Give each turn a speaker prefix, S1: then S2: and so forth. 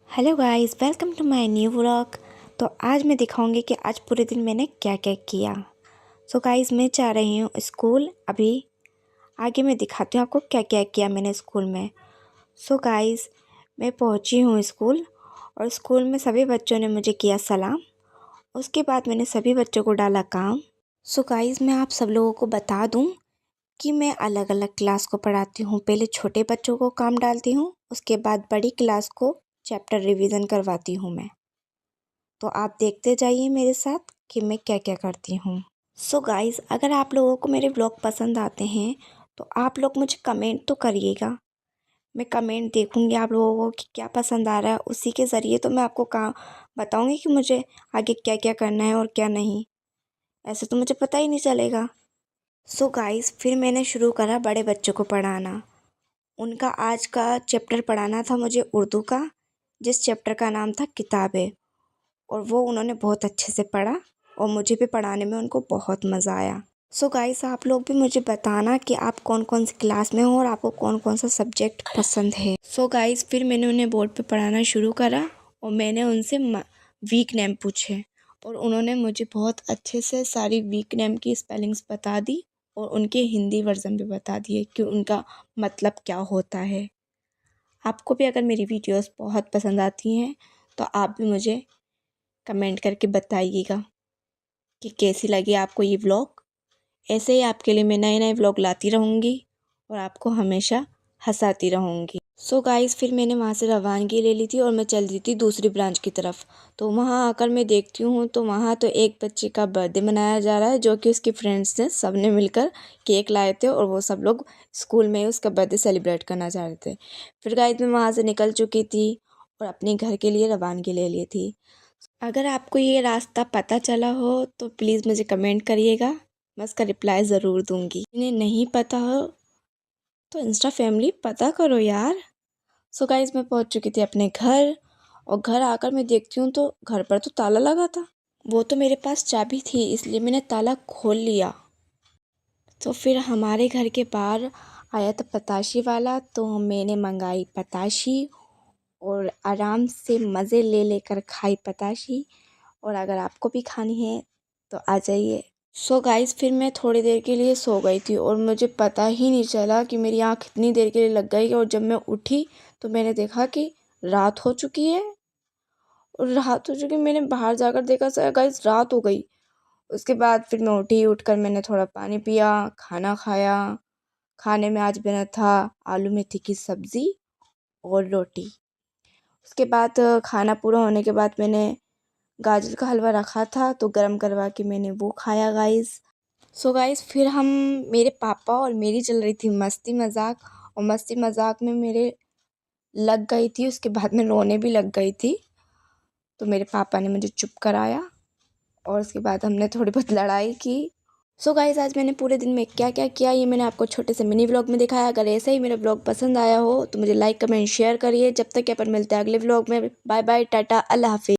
S1: Hello guys, welcome to my new vlog. तो आज मैं दिखाऊंगी कि आज पूरे दिन मैंने क्या क्या किया। सो गाइस, मैं जा रही हूँ स्कूल। अभी आगे मैं दिखाती हूँ आपको क्या क्या किया मैंने स्कूल में। सो गाइस, मैं पहुँची हूँ स्कूल और स्कूल में सभी बच्चों ने मुझे किया सलाम। उसके बाद मैंने सभी बच्चों को डाला काम। सो गाइस, मैं आप सब लोगों को बता दूँ कि मैं अलग अलग क्लास को पढ़ाती हूँ। पहले छोटे बच्चों को काम डालती हूँ, उसके बाद बड़ी क्लास को चैप्टर रिवीजन करवाती हूँ मैं। तो आप देखते जाइए मेरे साथ कि मैं क्या क्या करती हूँ। सो गाइस, अगर आप लोगों को मेरे व्लॉग पसंद आते हैं तो आप लोग मुझे कमेंट तो करिएगा। मैं कमेंट देखूँगी आप लोगों को कि क्या पसंद आ रहा है, उसी के ज़रिए तो मैं आपको बताऊँगी कि मुझे आगे क्या क्या करना है और क्या नहीं। ऐसे तो मुझे पता ही नहीं चलेगा। सो गाइस, फिर मैंने शुरू करा बड़े बच्चों को पढ़ाना। उनका आज का चैप्टर पढ़ाना था मुझे उर्दू का, जिस चैप्टर का नाम था किताबें। और वो उन्होंने बहुत अच्छे से पढ़ा और मुझे भी पढ़ाने में उनको बहुत मज़ा आया। सो गाइस, आप लोग भी मुझे बताना कि आप कौन कौन सी क्लास में हो और आपको कौन कौन सा सब्जेक्ट पसंद है। सो गाइस, फिर मैंने उन्हें बोर्ड पे पढ़ाना शुरू करा और मैंने उनसे वीक नेम पूछे और उन्होंने मुझे बहुत अच्छे से सारी वीक नेम की स्पेलिंग्स बता दी और उनके हिंदी वर्जन भी बता दिए कि उनका मतलब क्या होता है। आपको भी अगर मेरी वीडियोस बहुत पसंद आती हैं तो आप भी मुझे कमेंट करके बताइएगा कि कैसी लगी आपको ये व्लॉग। ऐसे ही आपके लिए मैं नए नए व्लॉग लाती रहूँगी और आपको हमेशा हंसाती रहूँगी। सो गाइस, फिर मैंने वहाँ से रवानगी ले ली थी और मैं चल रही थी दूसरी ब्रांच की तरफ। तो वहाँ आकर मैं देखती हूँ तो वहाँ तो एक बच्चे का बर्थडे मनाया जा रहा है, जो कि उसके फ्रेंड्स ने सब ने मिलकर केक लाए थे और वो सब लोग स्कूल में उसका बर्थडे सेलिब्रेट करना चाह रहे थे। फिर गाइस, मैं वहाँ से निकल चुकी थी और अपने घर के लिए रवानगी ले ली थी। अगर आपको ये रास्ता पता चला हो तो प्लीज़ मुझे कमेंट करिएगा, मैं उसका रिप्लाई ज़रूर दूँगी। इन्हें नहीं पता हो तो इंस्टा फैमिली पता करो यार। सो गाइस, मैं पहुँच चुकी थी अपने घर और घर आकर मैं देखती हूँ तो घर पर तो ताला लगा था। वो तो मेरे पास चाबी थी इसलिए मैंने ताला खोल लिया। तो फिर हमारे घर के बाहर आया था पताशी वाला, तो मैंने मंगाई पताशी और आराम से मज़े ले लेकर खाई पताशी। और अगर आपको भी खानी है तो आ जाइए। सो गाइस, फिर मैं थोड़ी देर के लिए सो गई थी और मुझे पता ही नहीं चला कि मेरी आँख कितनी देर के लिए लग गई। और जब मैं उठी तो मैंने देखा कि रात हो चुकी है। और रात हो चुकी, मैंने बाहर जाकर देखा सर गाइस रात हो गई। उसके बाद फिर मैं उठी, उठकर मैंने थोड़ा पानी पिया, खाना खाया। खाने में आज बना था आलू मेथी की सब्ज़ी और रोटी। उसके बाद खाना पूरा होने के बाद मैंने गाजर का हलवा रखा था तो गरम करवा के मैंने वो खाया गाइस। सो गाइस, फिर हम मेरे पापा और मेरी चल रही थी मस्ती मजाक और मस्ती मजाक में मेरे लग गई थी। उसके बाद मैं रोने भी लग गई थी तो मेरे पापा ने मुझे चुप कराया और उसके बाद हमने थोड़ी बहुत लड़ाई की। सो गाइस, आज मैंने पूरे दिन में क्या क्या किया ये मैंने आपको छोटे से मिनी व्लॉग में दिखाया। अगर ऐसे ही मेरा व्लॉग पसंद आया हो तो मुझे लाइक कमेंट शेयर करिए। जब तक कि अपन मिलते हैं अगले व्लॉग में। बाय बाय, टाटा, अल्लाह हाफिज़।